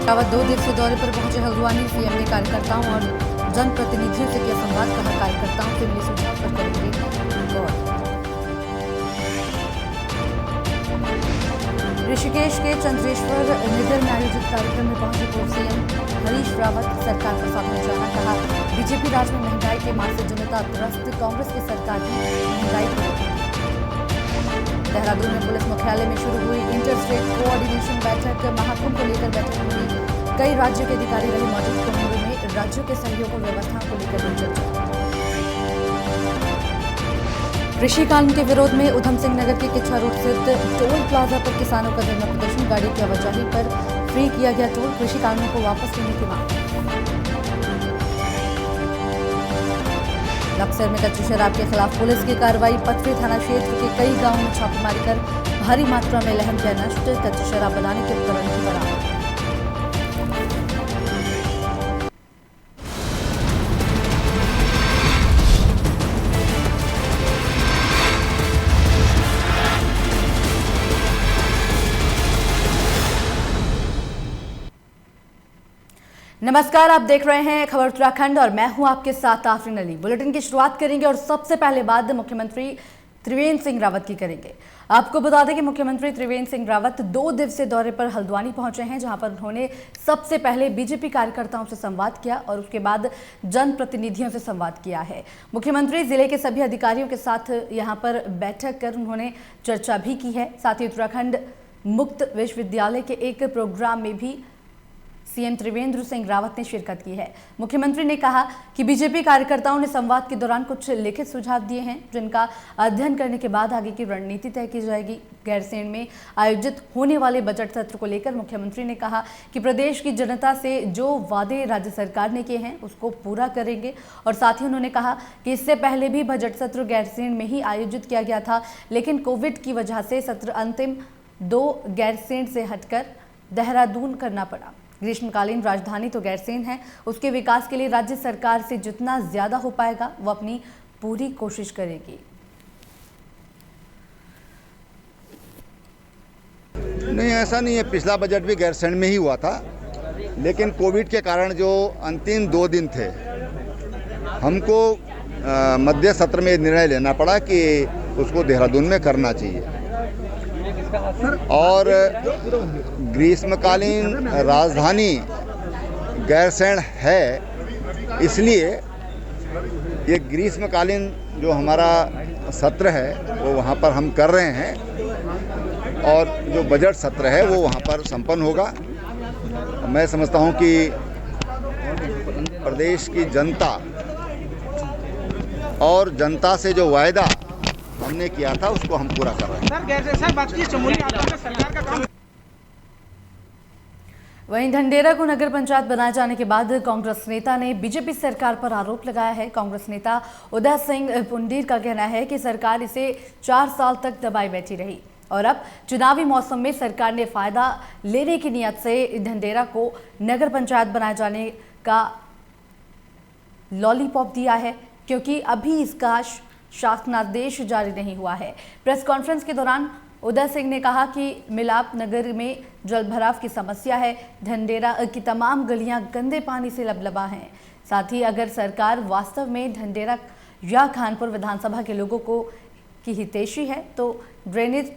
रावत 2 दिवसीय दौरे पर पहुंचे हल्द्वानी। सीएम ने कार्यकर्ताओं और जनप्रतिनिधियों से किया संवाद, कहा कार्यकर्ताओं से मिले सुझाव पर करेंगे गौर। ऋषिकेश के चंद्रेश्वर नगर में आयोजित कार्यक्रम में पहुंचे पूर्व सीएम हरीश रावत। सरकार पर साथ जाना, कहा बीजेपी राज में महंगाई के मार से जनता त्रस्त, कांग्रेस की सरकार की महंगाई को रोकेगी। देहरादून में पुलिस मुख्यालय में शुरू हुई इंटर स्टेट कोऑर्डिनेशन बैठक। महाकुंभ को लेकर बैठक हुई, कई राज्यों के अधिकारी रहे मौजूद। कुंभ में राज्यों के सहयोग और व्यवस्थाओं को लेकर हुई चर्चा। कृषि कानून के विरोध में उधम सिंह नगर के किच्छा रोड स्थित टोल प्लाजा पर किसानों का धरना प्रदर्शन। गाड़ी की आवाजाही पर फ्री किया गया टोल, कृषि कानून को वापस लेने की मांग। बक्सर में कच्ची शराब के खिलाफ पुलिस की कार्रवाई। पथरी थाना क्षेत्र के कई गांवों में छापेमारी कर भारी मात्रा में लहन किया नष्ट। कच्ची शराब बनाने के उपकरण की बरामद। नमस्कार, आप देख रहे हैं खबर उत्तराखंड और मैं हूं आपके साथ आफरीन अली। बुलेटिन की शुरुआत करेंगे और सबसे पहले बात मुख्यमंत्री त्रिवेंद्र सिंह रावत की करेंगे। आपको बता दें कि मुख्यमंत्री त्रिवेंद्र सिंह रावत 2 दिवसीय दौरे पर हल्द्वानी पहुंचे हैं, जहां पर उन्होंने सबसे पहले बीजेपी कार्यकर्ताओं से संवाद किया और उसके बाद जनप्रतिनिधियों से संवाद किया है। मुख्यमंत्री जिले के सभी अधिकारियों के साथ यहां पर बैठक कर उन्होंने चर्चा भी की है। साथ ही उत्तराखंड मुक्त विश्वविद्यालय के एक प्रोग्राम में भी सीएम त्रिवेंद्र सिंह रावत ने शिरकत की है। मुख्यमंत्री ने कहा कि बीजेपी कार्यकर्ताओं ने संवाद के दौरान कुछ लिखित सुझाव दिए हैं, जिनका अध्ययन करने के बाद आगे की रणनीति तय की जाएगी। गैरसैंण में आयोजित होने वाले बजट सत्र को लेकर मुख्यमंत्री ने कहा कि प्रदेश की जनता से जो वादे राज्य सरकार ने किए हैं उसको पूरा करेंगे। और साथ ही उन्होंने कहा कि इससे पहले भी बजट सत्र गैरसैंण में ही आयोजित किया गया था, लेकिन कोविड की वजह से सत्र अंतिम 2 गैरसैंण से हटकर देहरादून करना पड़ा। ग्रीष्मकालीन राजधानी तो गैरसैंण है, उसके विकास के लिए राज्य सरकार से जितना ज्यादा हो पाएगा वो अपनी पूरी कोशिश करेगी। नहीं, ऐसा नहीं है। पिछला बजट भी गैरसैंण में ही हुआ था, लेकिन कोविड के कारण जो अंतिम 2 दिन थे, हमको मध्य सत्र में निर्णय लेना पड़ा कि उसको देहरादून में करना चाहिए। और ग्रीष्मकालीन राजधानी गैरसैंण है, इसलिए ये ग्रीष्मकालीन जो हमारा सत्र है वो वहाँ पर हम कर रहे हैं और जो बजट सत्र है वो वहाँ पर संपन्न होगा। मैं समझता हूँ कि प्रदेश की जनता और जनता से जो वायदा हमने किया था उसको हम पूरा कर रहे हैं। सर, जैसा बात की चमोली सरकार का काम। वहीं ढंढेरा को नगर पंचायत बनाए जाने के बाद कांग्रेस नेता ने बीजेपी सरकार पर आरोप लगाया है। कांग्रेस नेता उदय सिंह पुंडीर का कहना है कि सरकार इसे 4 साल तक दबाए बैठी रही और अब चुनावी मौसम में सरकार ने फायदा लेने की नियत से ढंढेरा को नगर पंचायत बनाए जाने का लॉलीपॉप दिया है, क्योंकि अभी इसका शासनादेश जारी नहीं हुआ है। प्रेस कॉन्फ्रेंस के दौरान उदय सिंह ने कहा कि मिलाप नगर में जलभराव की समस्या है, ढंढेरा की तमाम गलियां गंदे पानी से लबलबा हैं। साथ ही अगर सरकार वास्तव में ढंढेरा या खानपुर विधानसभा के लोगों को की हितैषी है तो ड्रेनेज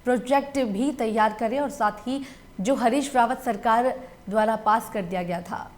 प्रोजेक्ट भी तैयार करे और साथ ही जो हरीश रावत सरकार द्वारा पास कर दिया गया था।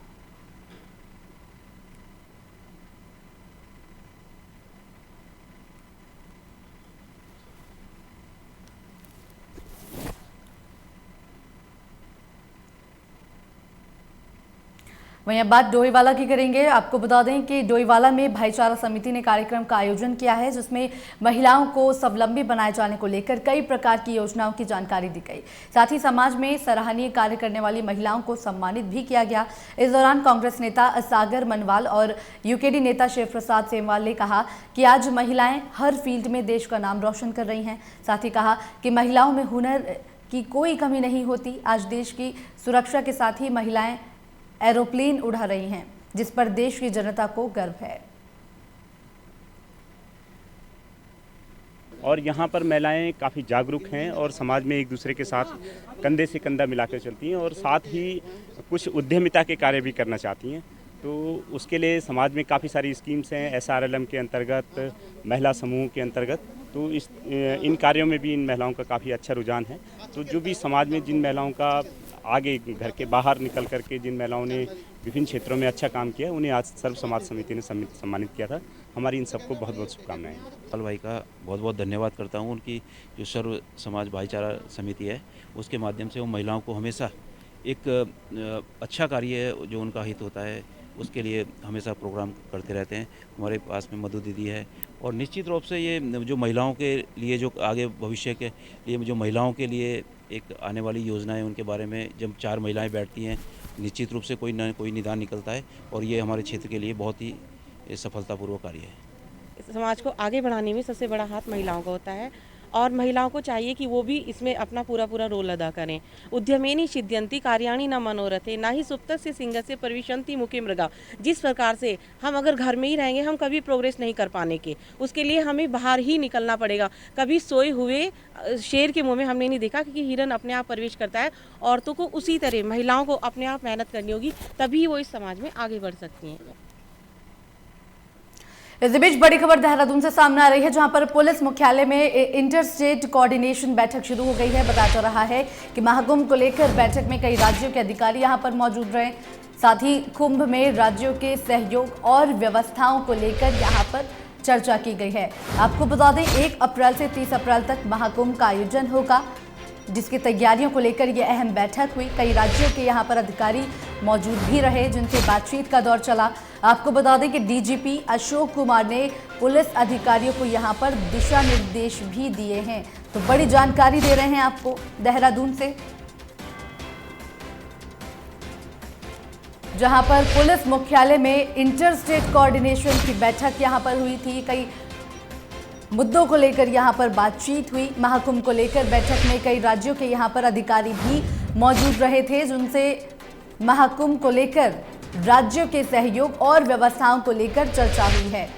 वहीं अब बात डोईवाला की करेंगे। आपको बता दें कि डोईवाला में भाईचारा समिति ने कार्यक्रम का आयोजन किया है, जिसमें महिलाओं को स्वावलंबी बनाए जाने को लेकर कई प्रकार की योजनाओं की जानकारी दी गई। साथ ही समाज में सराहनीय कार्य करने वाली महिलाओं को सम्मानित भी किया गया। इस दौरान कांग्रेस नेता सागर मनवाल और यूकेडी नेता शिव प्रसाद सेमवाल ने कहा कि आज महिलाएं हर फील्ड में देश का नाम रोशन कर रही हैं। साथ ही कहा कि महिलाओं में हुनर की कोई कमी नहीं होती। आज देश की सुरक्षा के साथ ही महिलाएं एरोप्लेन उड़ा रही हैं, जिस पर देश की जनता को गर्व है। और यहाँ पर महिलाएं काफ़ी जागरूक हैं और समाज में एक दूसरे के साथ कंधे से कंधा मिलाकर चलती हैं और साथ ही कुछ उद्यमिता के कार्य भी करना चाहती हैं। तो उसके लिए समाज में काफ़ी सारी स्कीम्स हैं SRLM के अंतर्गत, महिला समूह के अंतर्गत। तो इन कार्यों में भी इन महिलाओं का काफ़ी अच्छा रुझान है। तो जो भी समाज में जिन महिलाओं का आगे घर के बाहर निकल करके जिन महिलाओं ने विभिन्न क्षेत्रों में अच्छा काम किया, उन्हें आज सर्व समाज समिति ने सम्मानित किया था। हमारी इन सबको बहुत बहुत शुभकामनाएं। लाल भाई का बहुत बहुत धन्यवाद करता हूँ। उनकी जो सर्व समाज भाईचारा समिति है उसके माध्यम से वो महिलाओं को हमेशा एक अच्छा कार्य जो उनका हित होता है उसके लिए हमेशा प्रोग्राम करते रहते हैं। हमारे पास में मधु दीदी है और निश्चित रूप से ये जो महिलाओं के लिए जो आगे भविष्य के लिए जो महिलाओं के लिए एक आने वाली योजना है उनके बारे में जब 4 महिलाएं बैठती हैं निश्चित रूप से कोई न कोई निदान निकलता है और ये हमारे क्षेत्र के लिए बहुत ही सफलतापूर्वक कार्य है। समाज को आगे बढ़ाने में सबसे बड़ा हाथ महिलाओं का होता है और महिलाओं को चाहिए कि वो भी इसमें अपना पूरा रोल अदा करें। उद्यमेनी सिद्ध्यन्ति कार्याणि न मनोरथे न ही सुप्तस्य सिंहस्य परिविशन्ति मुखे मृगा। जिस प्रकार से हम अगर घर में ही रहेंगे हम कभी प्रोग्रेस नहीं कर पाने के, उसके लिए हमें बाहर ही निकलना पड़ेगा। कभी सोए हुए शेर के मुंह में हमने नहीं देखा क्योंकि हिरन अपने आप प्रवेश करता है। औरतों को उसी तरह महिलाओं को अपने आप मेहनत करनी होगी, तभी वो इस समाज में आगे बढ़ सकती हैं। इस बीच बड़ी खबर देहरादून से सामने आ रही है, जहां पर पुलिस मुख्यालय में इंटर स्टेट कोऑर्डिनेशन बैठक शुरू हो गई है। बताया जा रहा है कि महाकुंभ को लेकर बैठक में कई राज्यों के अधिकारी यहां पर मौजूद रहे। साथ ही कुंभ में राज्यों के सहयोग और व्यवस्थाओं को लेकर यहां पर चर्चा की गई है। आपको बता दें 1 अप्रैल से 30 अप्रैल तक महाकुंभ का आयोजन होगा, जिसकी तैयारियों को लेकर यह अहम बैठक हुई। कई राज्यों के यहां पर अधिकारी मौजूद भी रहे जिनसे बातचीत का दौर चला। आपको बता दें कि डीजीपी अशोक कुमार ने पुलिस अधिकारियों को यहां पर दिशा निर्देश भी दिए हैं। तो बड़ी जानकारी दे रहे हैं आपको देहरादून से, जहां पर पुलिस मुख्यालय में इंटर स्टेट कोऑर्डिनेशन की बैठक यहां पर हुई थी। कई मुद्दों को लेकर यहां पर बातचीत हुई। महाकुंभ को लेकर बैठक में कई राज्यों के यहां पर अधिकारी भी मौजूद रहे थे, जिनसे महाकुंभ को लेकर राज्यों के सहयोग और व्यवस्थाओं को लेकर चर्चा हुई है।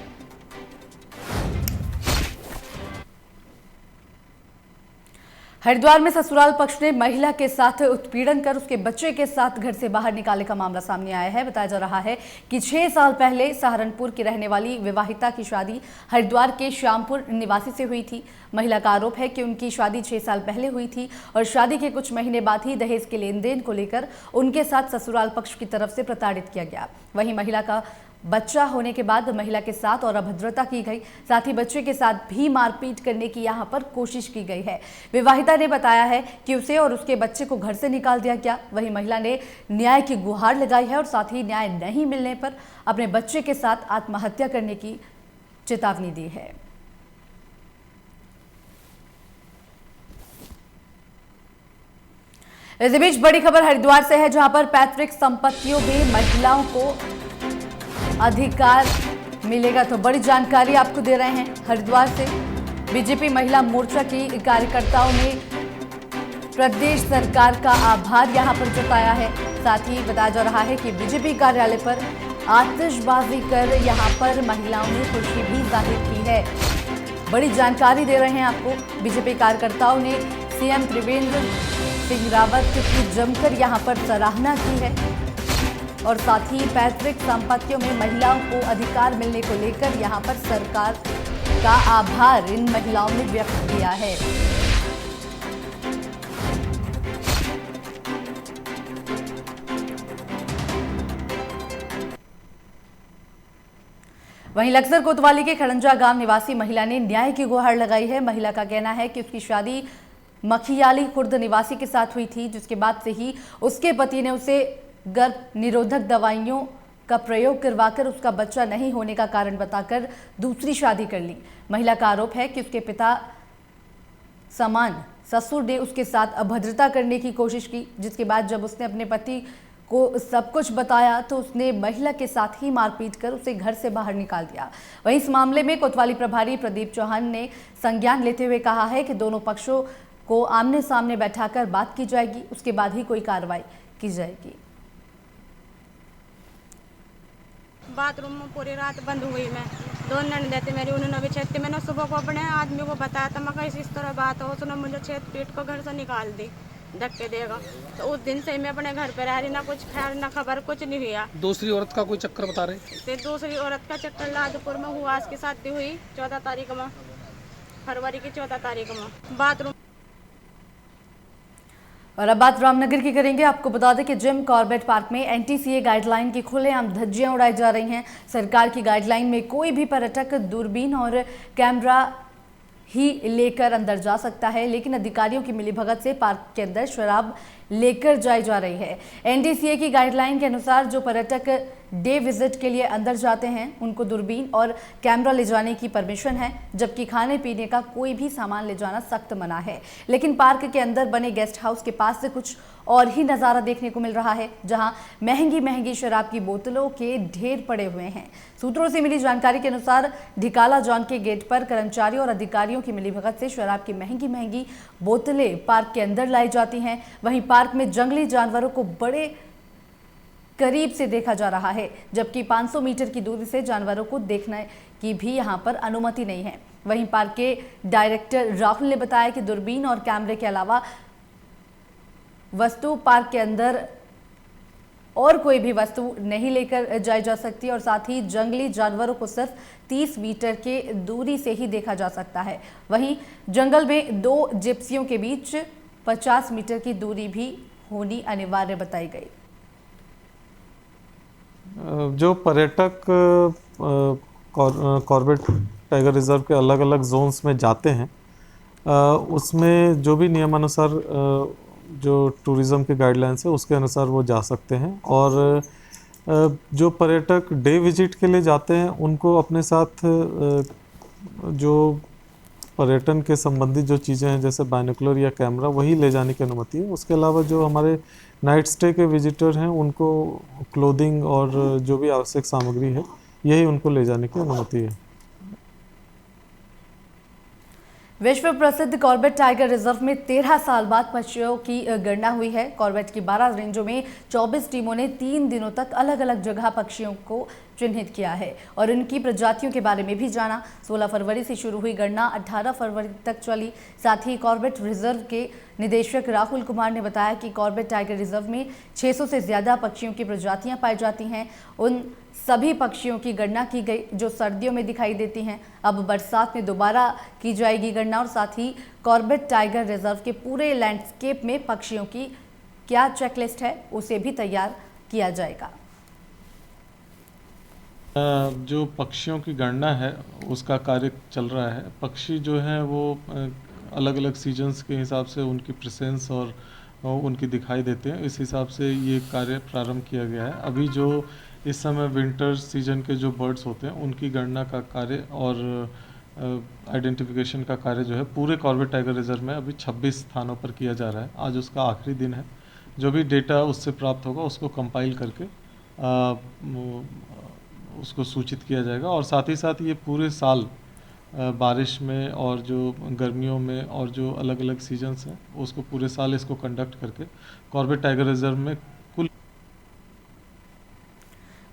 हरिद्वार में ससुराल पक्ष ने महिला के साथ उत्पीड़न कर उसके बच्चे के साथ घर से बाहर निकालने का मामला सामने आया है। बताया जा रहा है कि 6 साल पहले सहारनपुर की रहने वाली विवाहिता की शादी हरिद्वार के श्यामपुर निवासी से हुई थी। महिला का आरोप है कि उनकी शादी 6 साल पहले हुई थी और शादी के कुछ महीने बाद ही दहेज के लेन देन को लेकर उनके साथ ससुराल पक्ष की तरफ से प्रताड़ित किया गया। वहीं महिला का बच्चा होने के बाद महिला के साथ और अभद्रता की गई, साथ ही बच्चे के साथ भी मारपीट करने की यहां पर कोशिश की गई है। विवाहिता ने बताया है कि उसे और उसके बच्चे को घर से निकाल दिया गया। वहीं महिला ने न्याय की गुहार लगाई है और साथ ही न्याय नहीं मिलने पर अपने बच्चे के साथ आत्महत्या करने की चेतावनी दी है। इस बीच बड़ी खबर हरिद्वार से है, जहां पर पैतृक संपत्तियों में महिलाओं को अधिकार मिलेगा। तो बड़ी जानकारी आपको दे रहे हैं हरिद्वार से। बीजेपी महिला मोर्चा की कार्यकर्ताओं ने प्रदेश सरकार का आभार यहां पर जताया है। साथ ही बताया जा रहा है कि बीजेपी कार्यालय पर आतिशबाजी कर यहां पर महिलाओं ने खुशी भी जाहिर की है। बड़ी जानकारी दे रहे हैं आपको। बीजेपी कार्यकर्ताओं ने सीएम त्रिवेंद्र सिंह रावत की जमकर यहां पर सराहना की है और साथ ही पैतृक संपत्तियों में महिलाओं को अधिकार मिलने को लेकर यहां पर सरकार का आभार इन महिलाओं ने व्यक्त किया है। वहीं लक्सर कोतवाली के खड़ंजा गांव निवासी महिला ने न्याय की गुहार लगाई है। महिला का कहना है कि उसकी शादी मखियाली खुर्द निवासी के साथ हुई थी, जिसके बाद से ही उसके पति ने उसे गर्भ निरोधक दवाइयों का प्रयोग करवाकर उसका बच्चा नहीं होने का कारण बताकर दूसरी शादी कर ली। महिला का आरोप है कि उसके पिता समान ससुर ने उसके साथ अभद्रता करने की कोशिश की, जिसके बाद जब उसने अपने पति को सब कुछ बताया तो उसने महिला के साथ ही मारपीट कर उसे घर से बाहर निकाल दिया। वहीं इस मामले में कोतवाली प्रभारी प्रदीप चौहान ने संज्ञान लेते हुए कहा है कि दोनों पक्षों को आमने सामने बैठाकर बात की जाएगी, उसके बाद ही कोई कार्रवाई की जाएगी। बाथरूम में पूरी रात बंद हुई मैं 2 ननद थी मेरी, उन्होंने भी छेद के मैंने सुबह को अपने आदमी को बताया था, मैं इस तरह बात हो, उसने मुझे छेद पीट को घर से निकाल दी, धक्के देगा। तो उस दिन से मैं अपने घर पे रह रही, ना कुछ खैर ना खबर, कुछ नहीं हुआ। दूसरी औरत का कोई चक्कर बता रहे? फिर दूसरी औरत का चक्कर लाजपुर में हुआ, उसकी शादी हुई 14 तारीख में, फरवरी की 14 तारीख में, बाथरूम। और अब बात रामनगर की करेंगे। आपको बता दें कि जिम कॉर्बेट पार्क में एनटीसीए गाइडलाइन की खुलेआम धज्जियां उड़ाई जा रही हैं। सरकार की गाइडलाइन में कोई भी पर्यटक दूरबीन और कैमरा ही लेकर अंदर जा सकता है, लेकिन अधिकारियों की मिलीभगत से पार्क के अंदर शराब लेकर जाई जा रही है। एनटीसीए की गाइडलाइन के अनुसार जो पर्यटक डे विजिट के लिए अंदर जाते हैं उनको दूरबीन और कैमरा ले जाने की परमिशन है, जबकि खाने पीने का कोई भी सामान ले जाना सख्त मना है। लेकिन पार्क के अंदर बने गेस्ट हाउस के पास से कुछ और ही नज़ारा देखने को मिल रहा है, जहां महंगी महंगी शराब की बोतलों के ढेर पड़े हुए हैं। सूत्रों से मिली जानकारी के अनुसार ढिकाला जॉन के गेट पर कर्मचारियों और अधिकारियों की मिलीभगत से शराब की महंगी महंगी बोतलें पार्क के अंदर लाई जाती हैं। वहीं पार्क में जंगली जानवरों को बड़े करीब से देखा जा रहा है, जबकि 500 मीटर की दूरी से जानवरों को देखने की भी यहां पर अनुमति नहीं है। वहीं पार्क के डायरेक्टर राहुल ने बताया कि दूरबीन और कैमरे के अलावा वस्तु पार्क के अंदर और कोई भी वस्तु नहीं लेकर जाई जा सकती और साथ ही जंगली जानवरों को सिर्फ 30 मीटर के दूरी से ही देखा जा सकता है। वहीं जंगल में 2 जिप्सियों के बीच 50 मीटर की दूरी भी होनी अनिवार्य बताई गई। जो पर्यटक कॉर्बेट टाइगर रिजर्व के अलग अलग जोन्स में जाते हैं, उसमें जो भी नियमानुसार जो टूरिज़्म के गाइडलाइंस है उसके अनुसार वो जा सकते हैं। और जो पर्यटक डे विजिट के लिए जाते हैं उनको अपने साथ जो पर्यटन के संबंधित जो चीज़ें हैं जैसे बाइनोकुलर या कैमरा वही ले जाने की अनुमति है। उसके अलावा जो हमारे नाइट स्टे के विजिटर हैं उनको क्लोथिंग और जो भी आवश्यक सामग्री है यही उनको ले जाने की अनुमति है। विश्व प्रसिद्ध कॉर्बेट टाइगर रिजर्व में 13 साल बाद पक्षियों की गणना हुई है। कॉर्बेट की 12 रेंजों में 24 टीमों ने 3 दिनों तक अलग अलग जगह पक्षियों को चिन्हित किया है और उनकी प्रजातियों के बारे में भी जाना। 16 फरवरी से शुरू हुई गणना 18 फरवरी तक चली। साथ ही कॉर्बेट रिजर्व के निदेशक राहुल कुमार ने बताया कि कॉर्बेट टाइगर रिजर्व में 600 से ज़्यादा पक्षियों की प्रजातियां पाई जाती हैं। उन सभी पक्षियों की गणना की गई जो सर्दियों में दिखाई देती हैं। अब बरसात में दोबारा की जाएगी गणना और साथ ही कॉर्बेट टाइगर रिजर्व के पूरे लैंडस्केप में पक्षियों की क्या चेकलिस्ट है उसे भी तैयार किया जाएगा। जो पक्षियों की गणना है उसका कार्य चल रहा है। पक्षी जो हैं वो अलग अलग सीजन्स के हिसाब से उनकी प्रेजेंस और उनकी दिखाई देते हैं। इस हिसाब से ये कार्य प्रारंभ किया गया है। अभी जो इस समय विंटर सीजन के जो बर्ड्स होते हैं उनकी गणना का कार्य और आइडेंटिफिकेशन का कार्य जो है पूरे कॉर्बेट टाइगर रिजर्व में अभी 26 स्थानों पर किया जा रहा है। आज उसका आखिरी दिन है। जो भी डेटा उससे प्राप्त होगा उसको कंपाइल करके उसको सूचित किया जाएगा और साथ ही साथ ये पूरे साल बारिश में और जो गर्मियों में और जो अलग अलग सीजन्स हैं उसको पूरे साल इसको कंडक्ट करके कॉर्बेट टाइगर रिजर्व में कुल।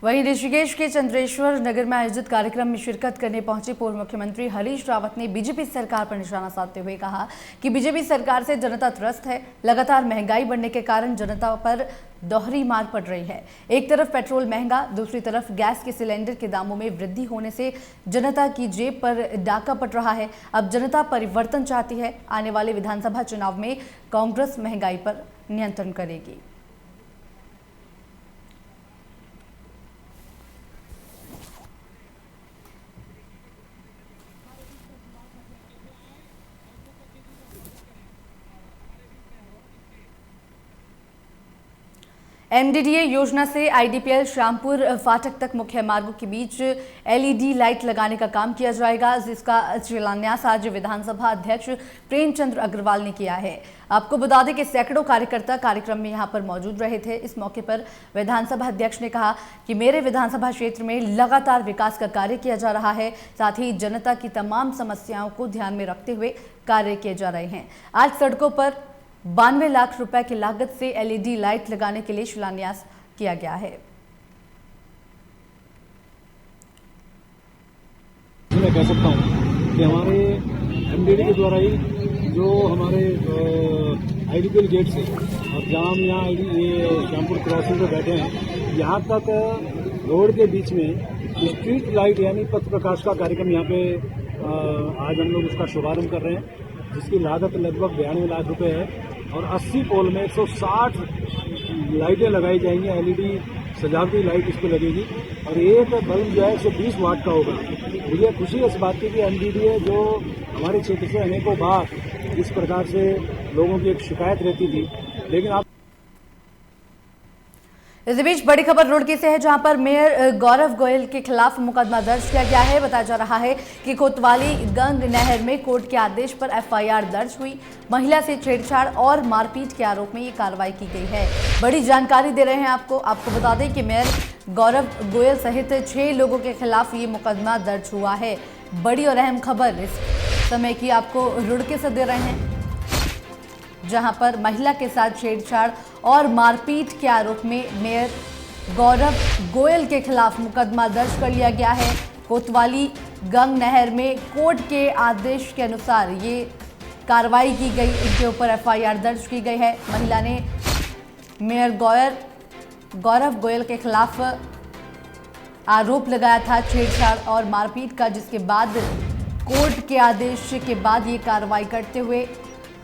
वहीं ऋषिकेश के चंद्रेश्वर नगर में आयोजित कार्यक्रम में शिरकत करने पहुंचे पूर्व मुख्यमंत्री हरीश रावत ने बीजेपी सरकार पर निशाना साधते हुए कहा कि बीजेपी सरकार से जनता त्रस्त है। लगातार महंगाई बढ़ने के कारण जनता पर दोहरी मार पड़ रही है। एक तरफ पेट्रोल महंगा, दूसरी तरफ गैस के सिलेंडर के दामों में वृद्धि होने से जनता की जेब पर डाका पड़ रहा है। अब जनता परिवर्तन चाहती है। आने वाले विधानसभा चुनाव में कांग्रेस महंगाई पर नियंत्रण करेगी। एमडीडीए योजना से आईडीपीएल श्यामपुर फाटक तक मुख्य मार्गों के बीच एलईडी लाइट लगाने का काम किया जाएगा, जिसका शिलान्यास आज विधानसभा अध्यक्ष प्रेमचंद अग्रवाल ने किया है। आपको बता दें कि सैकड़ों कार्यकर्ता कार्यक्रम में यहां पर मौजूद रहे थे। इस मौके पर विधानसभा अध्यक्ष ने कहा कि मेरे विधानसभा क्षेत्र में लगातार विकास का कार्य किया जा रहा है, साथ ही जनता की तमाम समस्याओं को ध्यान में रखते हुए कार्य किए जा रहे हैं। आज सड़कों पर 92 लाख रुपए की लागत से एलईडी लाइट लगाने के लिए शिलान्यास किया गया है। कि हमारे एमडीडी के द्वारा ही जो हमारे आईडीपीएल गेट से और जहाँ हम यहाँ ये श्यामपुर क्रॉसिंग पे बैठे हैं, यहाँ तक रोड के बीच में स्ट्रीट लाइट यानी पथ प्रकाश का कार्यक्रम यहाँ पे आज हम लोग उसका शुभारंभ कर रहे हैं, जिसकी लागत लगभग 92 लाख रुपए है और 80 पोल में 160 लाइटें लगाई जाएंगी, एलईडी सजावटी लाइट इस पर लगेगी और एक बल्ब जो है 120 वाट का होगा। मुझे खुशी है इस बात की कि एमडीडीए जो हमारे क्षेत्र से अनेकों बार इस प्रकार से लोगों की एक शिकायत रहती थी, लेकिन आप इस बीच बड़ी खबर रुड़की से है, जहां पर मेयर गौरव गोयल के खिलाफ मुकदमा दर्ज किया गया है। बताया जा रहा है कि कोतवाली गंग नहर में कोर्ट के आदेश पर एफआईआर दर्ज हुई। महिला से छेड़छाड़ और मारपीट के आरोप में ये कार्रवाई की गई है। बड़ी जानकारी दे रहे हैं आपको बता दें कि मेयर गौरव गोयल सहित 6 लोगों के खिलाफ ये मुकदमा दर्ज हुआ है। बड़ी और अहम खबर इस समय की आपको रुड़की से दे रहे हैं, जहां पर महिला के साथ छेड़छाड़ और मारपीट के आरोप में मेयर गौरव गोयल के खिलाफ मुकदमा दर्ज कर लिया गया है। कोतवाली गंग नहर में कोर्ट के आदेश के अनुसार ये कार्रवाई की गई, इनके ऊपर एफआईआर दर्ज की गई है। महिला ने मेयर गौरव गोयल के खिलाफ आरोप लगाया था छेड़छाड़ और मारपीट का, जिसके बाद कोर्ट के आदेश के बाद ये कार्रवाई करते हुए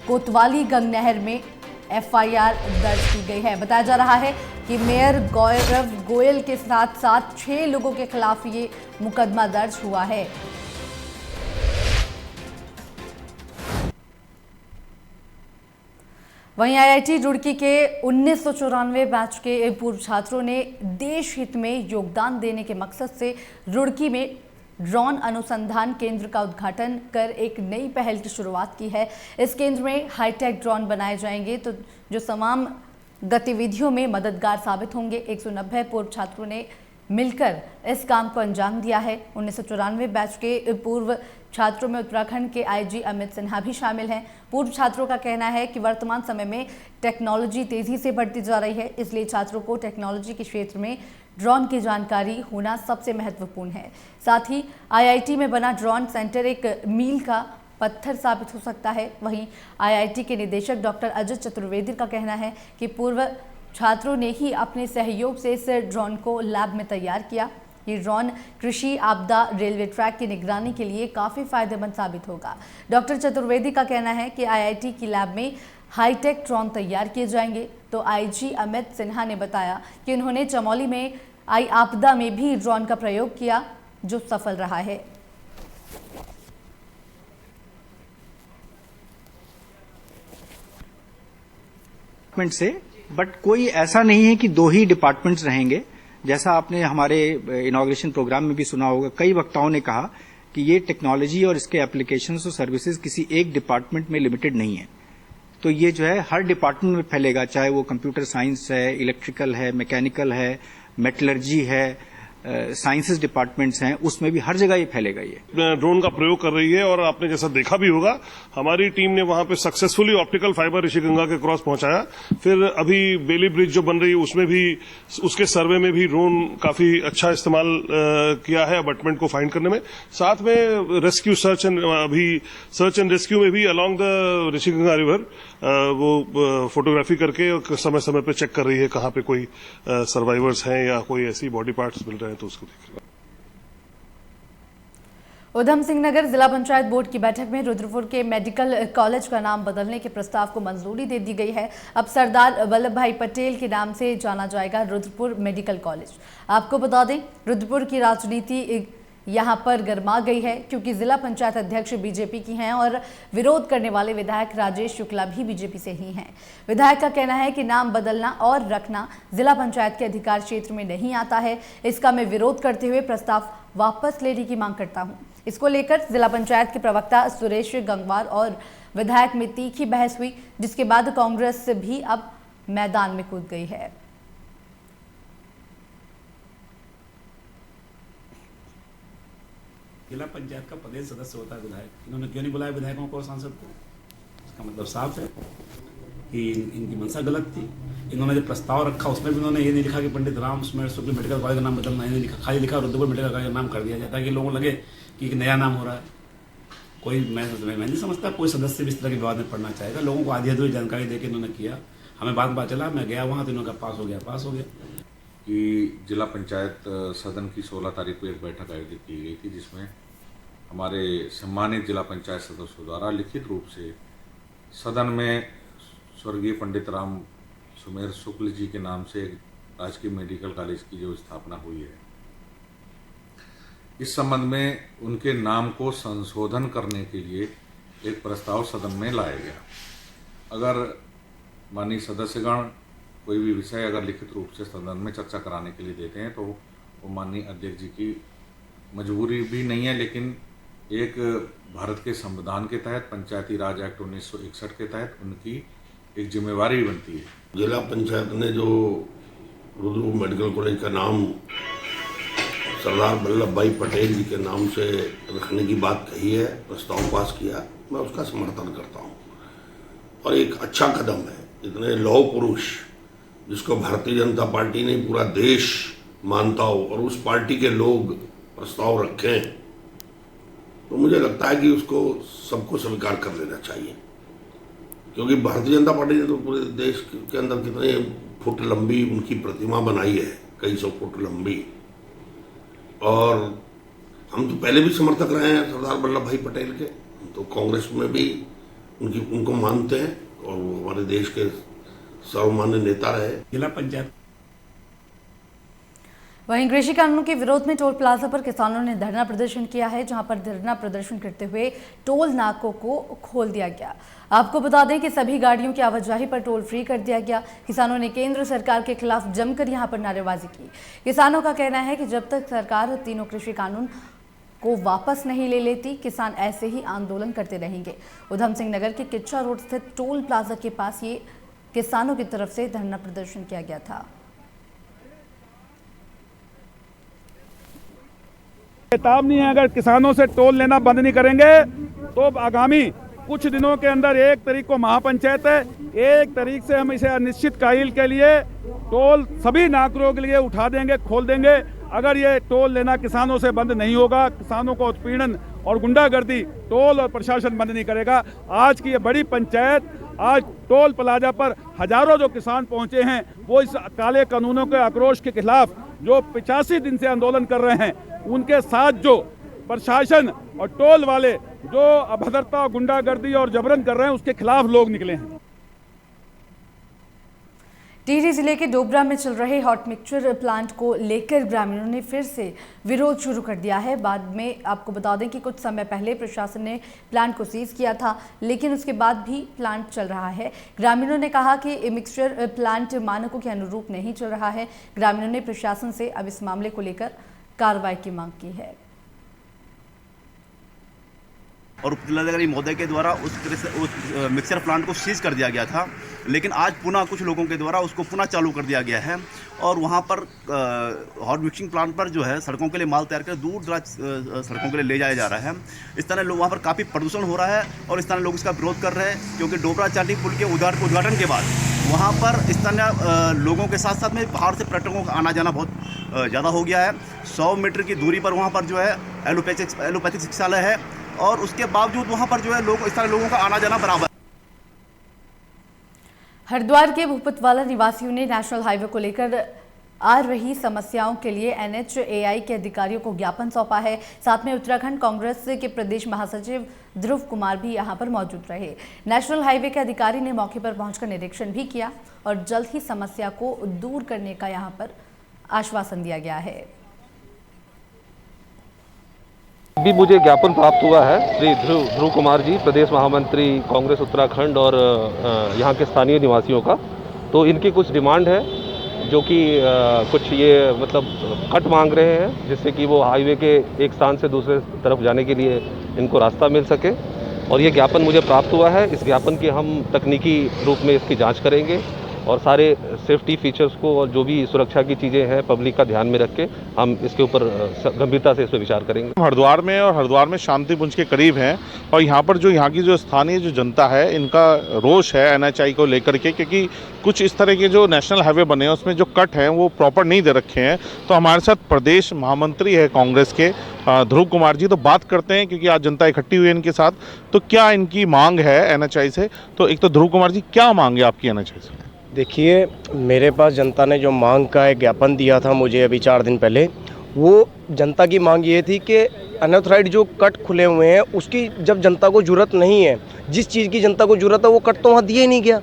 कोतवाली गंग नहर में एफआईआर दर्ज की गई है। बताया जा रहा है कि मेयर गौरव गोयल के साथ साथ 6 लोगों के खिलाफ ये मुकदमा दर्ज हुआ है। वहीं आईआईटी रुड़की के 1994 बैच के पूर्व छात्रों ने देश हित में योगदान देने के मकसद से रुड़की में ड्रोन अनुसंधान केंद्र का उद्घाटन कर एक नई पहल की शुरुआत की है। इस केंद्र में हाईटेक ड्रोन बनाए जाएंगे तो जो तमाम गतिविधियों में मददगार साबित होंगे। 190 पूर्व छात्रों ने मिलकर इस काम को अंजाम दिया है। 1994 बैच के पूर्व छात्रों में उत्तराखंड के आईजी अमित सिन्हा भी शामिल हैं। पूर्व छात्रों का कहना है कि वर्तमान समय में टेक्नोलॉजी तेजी से बढ़ती जा रही है, इसलिए छात्रों को टेक्नोलॉजी के क्षेत्र में ड्रोन की जानकारी होना सबसे महत्वपूर्ण है। साथ ही आईआईटी में बना ड्रोन सेंटर एक मील का पत्थर साबित हो सकता है। वहीं आईआईटी के निदेशक डॉक्टर अजय चतुर्वेदी का कहना है कि पूर्व छात्रों ने ही अपने सहयोग से इस ड्रोन को लैब में तैयार किया। ये ड्रोन कृषि, आपदा, रेलवे ट्रैक की निगरानी के लिए काफ़ी फायदेमंद साबित होगा। डॉक्टर चतुर्वेदी का कहना है कि आईआईटी की लैब में हाईटेक ड्रोन तैयार किए जाएंगे। तो आईजी अमित सिन्हा ने बताया कि उन्होंने चमोली में आई आपदा में भी ड्रोन का प्रयोग किया, जो सफल रहा है। से बट कोई ऐसा नहीं है कि 2 ही डिपार्टमेंट्स रहेंगे। जैसा आपने हमारे इनॉग्रेशन प्रोग्राम में भी सुना होगा, कई वक्ताओं ने कहा कि ये टेक्नोलॉजी और इसके एप्लीकेशंस और सर्विसेज किसी एक डिपार्टमेंट में लिमिटेड नहीं है। तो ये जो है हर डिपार्टमेंट में फैलेगा, चाहे वो कंप्यूटर साइंस है, इलेक्ट्रिकल है, मैकेनिकल है, मेटलर्जी है, साइंसेज डिपार्टमेंट्स हैं, उसमें भी हर जगह ये फैलेगा। ये ड्रोन का प्रयोग कर रही है और आपने जैसा देखा भी होगा, हमारी टीम ने वहां पे सक्सेसफुली ऑप्टिकल फाइबर ऋषिगंगा के क्रॉस पहुंचाया। फिर अभी बेली ब्रिज जो बन रही है उसमें भी, उसके सर्वे में भी ड्रोन काफी अच्छा इस्तेमाल किया है अबटमेंट को फाइंड करने में। साथ में रेस्क्यू सर्च एंड रेस्क्यू में भी अलॉन्ग द ऋषिगंगा रिवर वो फोटोग्राफी करके समय समय पे चेक कर रही है कहाँ पे कोई सर्वाइवर्स हैं या कोई ऐसी बॉडी पार्ट्स मिल रहे हैं तो उसको देख रहे हैं। उधम सिंह नगर जिला पंचायत बोर्ड की बैठक में रुद्रपुर के मेडिकल कॉलेज का नाम बदलने के प्रस्ताव को मंजूरी दे दी गई है। अब सरदार वल्लभ भाई पटेल के नाम से जाना जाएगा रुद्रपुर मेडिकल कॉलेज। आपको बता दें, रुद्रपुर की राजनीति यहाँ पर गरमा गई है, क्योंकि जिला पंचायत अध्यक्ष बीजेपी की हैं और विरोध करने वाले विधायक राजेश शुक्ला भी बीजेपी से ही हैं। विधायक का कहना है कि नाम बदलना और रखना जिला पंचायत के अधिकार क्षेत्र में नहीं आता है। इसका मैं विरोध करते हुए प्रस्ताव वापस लेने की मांग करता हूँ। इसको लेकर जिला पंचायत के प्रवक्ता सुरेश गंगवार और विधायक में तीखी बहस हुई, जिसके बाद कांग्रेस भी अब मैदान में कूद गई है। जिला पंचायत का प्रदेश सदस्य होता है विधायक, इन्होंने क्यों नहीं बुलाया विधायकों को, सांसद को? इसका मतलब साफ है कि इनकी मंशा गलत थी। इन्होंने जो प्रस्ताव रखा उसमें भी इन्होंने ये नहीं लिखा कि पंडित राम स्मरण शुक्ल मेडिकल कॉलेज का नाम बदलना, ये नहीं लिखा, खाली लिखा रुद्रपुर मेडिकल कॉलेज का नाम कर दिया जाता है कि लोगों को लगे कि एक नया नाम हो रहा है। कोई मैं नहीं समझता कोई सदस्य भी इस तरह के विवाद में पड़ना चाहेगा। लोगों को आधी अधूरी जानकारी देकर इन्होंने किया, हमें बाद में पता चला, मैं गया वहाँ तो इन्होंने कहा पास हो गया। कि जिला पंचायत सदन की 16 तारीख को एक बैठक आयोजित की गई थी, जिसमें हमारे सम्मानित जिला पंचायत सदस्यों द्वारा लिखित रूप से सदन में स्वर्गीय पंडित राम सुमेर शुक्ल जी के नाम से राजकीय मेडिकल कॉलेज की जो स्थापना हुई है, इस संबंध में उनके नाम को संशोधन करने के लिए एक प्रस्ताव सदन में लाया गया। अगर माननीय सदस्यगण कोई भी विषय अगर लिखित रूप से सदन में चर्चा कराने के लिए देते हैं तो वो माननीय अध्यक्ष जी की मजबूरी भी नहीं है, लेकिन एक भारत के संविधान के तहत, पंचायती राज एक्ट 1961 के तहत उनकी एक जिम्मेवारी बनती है। जिला पंचायत ने जो रुद्र मेडिकल कॉलेज का नाम सरदार वल्लभ भाई पटेल जी के नाम से रखने की बात कही है, प्रस्ताव पास किया, मैं उसका समर्थन करता हूँ और एक अच्छा कदम है। इतने लौह पुरुष जिसको भारतीय जनता पार्टी ने पूरा देश मानता हो और उस पार्टी के लोग प्रस्ताव रखें, तो मुझे लगता है कि उसको सबको स्वीकार कर लेना चाहिए, क्योंकि भारतीय जनता पार्टी ने तो पूरे देश के अंदर कितने फुट लंबी उनकी प्रतिमा बनाई है, कई सौ फुट लंबी, और हम तो पहले भी समर्थक रहे हैं सरदार वल्लभ भाई पटेल के, तो कांग्रेस में भी उनको मानते हैं और वो हमारे देश के सर्वमान्य नेता रहे। जिला पंचायत वहीं कृषि कानूनों के विरोध में टोल प्लाजा पर किसानों ने धरना प्रदर्शन किया है, जहां पर धरना प्रदर्शन करते हुए टोल नाकों को खोल दिया गया। आपको बता दें कि सभी गाड़ियों की आवाजाही पर टोल फ्री कर दिया गया। किसानों ने केंद्र सरकार के खिलाफ जमकर यहां पर नारेबाजी की। किसानों का कहना है कि जब तक सरकार तीनों कृषि कानून को वापस नहीं ले लेती, किसान ऐसे ही आंदोलन करते रहेंगे। उधम सिंह नगर के किच्चा रोड स्थित टोल प्लाजा के पास ये किसानों की तरफ से धरना प्रदर्शन किया गया था। चेतावनी है, अगर किसानों से टोल लेना बंद नहीं करेंगे तो आगामी कुछ दिनों के अंदर 1 तारीख को महापंचायत है, 1 तारीख से हम इसे अनिश्चितकाल के लिए टोल सभी नागरिकों के लिए उठा देंगे, खोल देंगे। अगर ये टोल लेना किसानों से बंद नहीं होगा, किसानों को उत्पीड़न और गुंडागर्दी टोल और प्रशासन बंद नहीं करेगा। आज की ये बड़ी पंचायत, आज टोल प्लाजा पर हजारों जो किसान पहुंचे हैं, वो इस काले कानूनों के आक्रोश के खिलाफ जो 85 दिन से आंदोलन कर रहे हैं, उनके साथ जो प्रशासन और टोल वाले जो अभद्रता, गुंडागर्दी और जबरन कर रहे हैं, उसके खिलाफ लोग निकले हैं। टिहरी जिले के डोबरा में चल रहे हॉट मिक्सचर प्लांट को लेकर ग्रामीणों ने फिर से विरोध शुरू कर दिया है। बाद में आपको बता दें कि कुछ समय पहले प्रशासन ने प्लांट को सीज किया था, लेकिन उसके बाद भी प्लांट चल रहा है। ग्रामीणों ने कहा कि मिक्सचर प्लांट मानकों के अनुरूप नहीं चल रहा है। ग्रामीणों ने प्रशासन से अब इस मामले को लेकर कार्रवाई की मांग की है। और उपजिलाधिकारी महोदय के द्वारा उस तरह से उस मिक्सर प्लांट को सीज कर दिया गया था, लेकिन आज पुनः कुछ लोगों के द्वारा उसको पुनः चालू कर दिया गया है। और वहाँ पर हॉट मिक्सिंग प्लांट पर जो है सड़कों के लिए माल तैयार कर दूर दराज सड़कों के लिए ले जाया जा रहा है। इस तरह लोग वहाँ पर काफ़ी प्रदूषण हो रहा है और इस तरह लोग इसका विरोध कर रहे हैं, क्योंकि डोबरा चाटी पुल के उद्घाटन के बाद वहाँ पर इस तरह लोगों के साथ साथ में बाहर से पर्यटकों का आना जाना बहुत ज़्यादा हो गया है। 100 मीटर की दूरी पर वहाँ पर जो है एलोपैथिक चिकित्सालय है और उसके बावजूद वहाँ पर जो है लोग इस तरह लोगों का आना जाना बराबर। हरिद्वार के भूपतवाला निवासियों ने नेशनल हाईवे को लेकर आ रही समस्याओं के लिए NHAI के अधिकारियों को ज्ञापन सौंपा है। साथ में उत्तराखंड कांग्रेस के प्रदेश महासचिव ध्रुव कुमार भी यहां पर मौजूद रहे। नेशनल हाईवे के अधिकारी ने मौके पर पहुंचकर निरीक्षण भी किया और जल्द ही समस्या को दूर करने का यहां पर आश्वासन दिया गया है। अभी मुझे ज्ञापन प्राप्त हुआ है श्री ध्रुव कुमार जी, प्रदेश महामंत्री कांग्रेस उत्तराखंड और यहाँ के स्थानीय निवासियों का। तो इनकी कुछ डिमांड है जो कि कुछ ये मतलब कट मांग रहे हैं, जिससे कि वो हाईवे के एक स्थान से दूसरे तरफ जाने के लिए इनको रास्ता मिल सके। और ये ज्ञापन मुझे प्राप्त हुआ है। इस ज्ञापन की हम तकनीकी रूप में इसकी जांच करेंगे और सारे सेफ्टी फीचर्स को और जो भी सुरक्षा की चीज़ें हैं पब्लिक का ध्यान में रख के हम इसके ऊपर गंभीरता से इस पर विचार करेंगे। हरिद्वार में और हरिद्वार में शांतिपुंज के करीब हैं और यहाँ पर जो यहाँ की जो स्थानीय जो जनता है इनका रोष है NHI को लेकर के, क्योंकि कुछ इस तरह के जो नेशनल हाईवे बने हैं उसमें जो कट हैं वो प्रॉपर नहीं दे रखे हैं। तो हमारे साथ प्रदेश महामंत्री है कांग्रेस के ध्रुव कुमार जी, तो बात करते हैं क्योंकि आज जनता इकट्ठी हुई है इनके साथ, तो क्या इनकी मांग है NHI से। तो एक तो ध्रुव कुमार जी, क्या मांग है आपकी NHI से? देखिए, मेरे पास जनता ने जो मांग का एक ज्ञापन दिया था मुझे अभी 4 दिन पहले, वो जनता की मांग ये थी कि अनऑथराइज्ड जो कट खुले हुए हैं उसकी जब जनता को ज़रूरत नहीं है, जिस चीज़ की जनता को ज़रूरत है वो कट तो वहाँ दिया ही नहीं गया।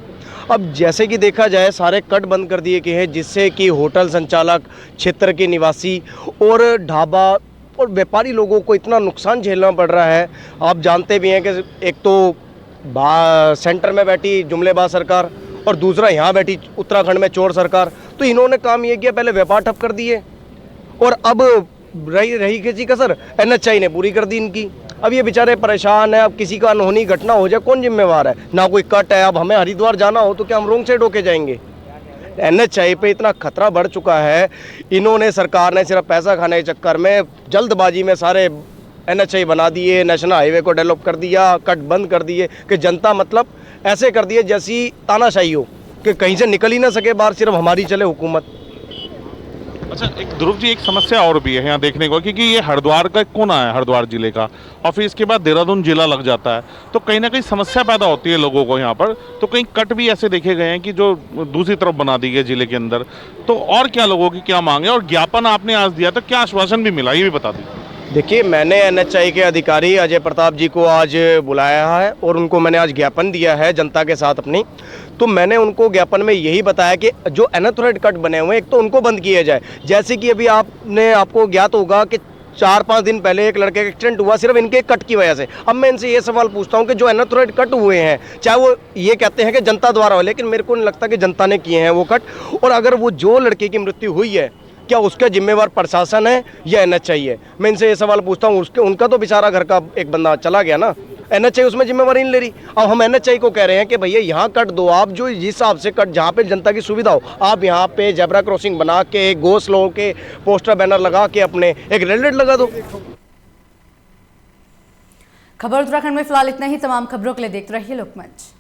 अब जैसे कि देखा जाए सारे कट बंद कर दिए गए हैं, जिससे कि होटल संचालक, क्षेत्र के निवासी और ढाबा और व्यापारी लोगों को इतना नुकसान झेलना पड़ रहा है। आप जानते भी हैं कि एक तो सेंटर में बैठी जुमलेबाज सरकार और दूसरा यहाँ बैठी उत्तराखंड में चोर सरकार। तो इन्होंने काम ये किया, पहले व्यापार ठप कर दिए और अब रही किसी कसर NHI ने पूरी कर दी इनकी। अब ये बेचारे परेशान हैं। अब किसी का अनहोनी घटना हो जाए कौन जिम्मेवार है? ना कोई कट है। अब हमें हरिद्वार जाना हो तो क्या हम रोंग साइड होके जाएंगे? NHI पे इतना खतरा बढ़ चुका है, इन्होंने सरकार ने सिर्फ पैसा खाने के चक्कर में जल्दबाजी में सारे NHI बना दिए, नेशनल हाईवे को डेवलप कर दिया, कट बंद कर दिए कि जनता मतलब ऐसे कर दिए जैसी तानाशाही हो कि कहीं से निकल ही ना सके बाहर, सिर्फ हमारी चले हुकूमत। अच्छा, एक ध्रुव जी, एक समस्या और भी है यहाँ देखने को, क्योंकि ये हरिद्वार का एक कोना है हरिद्वार जिले का और फिर इसके बाद देहरादून जिला लग जाता है, तो कहीं ना कहीं समस्या पैदा होती है लोगों को यहाँ पर। तो कहीं कट भी ऐसे देखे गए हैं कि जो दूसरी तरफ बना दी गई जिले के अंदर। तो और क्या लोगों की क्या मांग है और ज्ञापन आपने आज दिया तो क्या आश्वासन भी मिला, ये भी बता दीजिए। देखिए, मैंने NHI के अधिकारी अजय प्रताप जी को आज बुलाया है और उनको मैंने आज ज्ञापन दिया है जनता के साथ अपनी। तो मैंने उनको ज्ञापन में यही बताया कि जो अनऑथराइज्ड कट बने हुए हैं एक तो उनको बंद किया जाए। जैसे कि अभी आपको ज्ञात होगा कि 4-5 दिन पहले एक लड़के का एक्सीडेंट हुआ सिर्फ इनके कट की वजह से। अब मैं इनसे ये सवाल पूछता हूँ कि जो अनऑथराइज्ड कट हुए हैं, चाहे वो ये कहते हैं कि जनता द्वारा हो, लेकिन मेरे को नहीं लगता कि जनता ने किए हैं वो कट। और अगर वो जो लड़के की मृत्यु हुई है, क्या उसका जिम्मेवार प्रशासन है या NHI है? मैं इनसे ये सवाल पूछता हूँ। उनका तो बेचारा घर का एक बंदा चला गया ना, NHI उसमें जिम्मेवारी नहीं ले रही। अब हम NHI को कह रहे हैं कि भैया यहाँ कट दो, आप जो जिस हिसाब से कट जहाँ पे जनता की सुविधा हो, आप यहाँ पे जेब्रा क्रॉसिंग बना के, गो स्लो के पोस्टर बैनर लगा के अपने एक रेड लाइट लगा दो। खबर उत्तराखंड में फिलहाल इतना ही। तमाम खबरों के लिए देखते रहिए लोकमंच।